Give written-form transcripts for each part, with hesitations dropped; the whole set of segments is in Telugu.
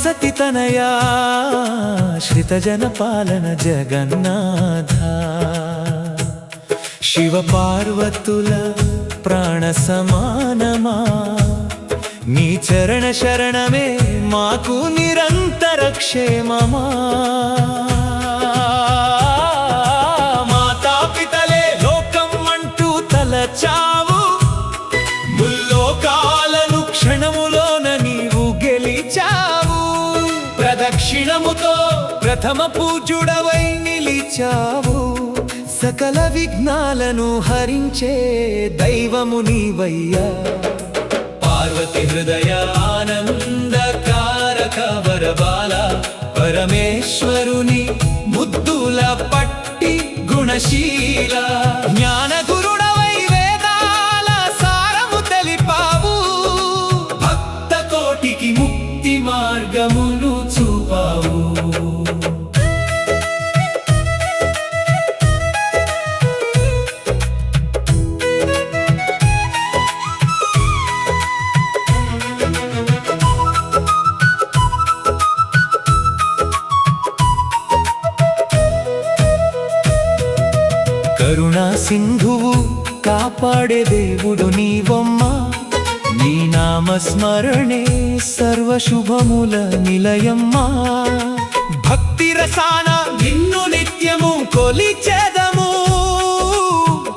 సతీ తనయా శ్రితజన పాలన జగన్నాథ శివ పార్వతుల ప్రాణ సమానమా నీ చరణ శరణమే మాకు నిరంతర క్షేమమా మాతాపితలే లోకం అంటూ తలచావు ముల్లోకాలను క్షణములోన నీవు గెలిచావు ప్రదక్షిణముతో ప్రథమ పూజుడవై నిలిచావు సకల విఘ్నాలను హరించే దైవము నీవయ్యా పార్వతి హృదయ ఆనందకారక వరబాల పరమేశ్వరుని ముద్దుల పట్టి గుణశీల జ్ఞాన గురుడవై వేదాల సారము తెలిపావు భక్త కోటికి ముక్తి మార్గమును చూపావు కరుణా సింధువు కాపాడే దేవుడు నీవమ్మా నీ నామస్మరణే సర్వశుభముల నిలయమ్మా భక్తి రసాన నిన్ను నిత్యము కొలిచెదము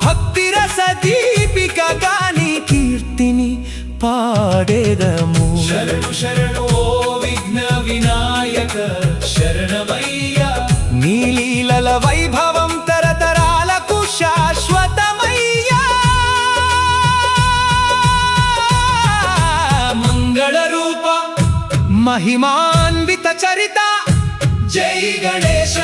భక్తి రస దీపికగా నీ కీర్తిని పాడేదము శరణు శరణు ఓ విఘ్న వినాయక శరణమయ్యా నీ లీలల వైభవం తరతరాలకు శాశ్వతమయ్యా మంగళ రూప మహిమాన్విత చరిత జై గణేశ।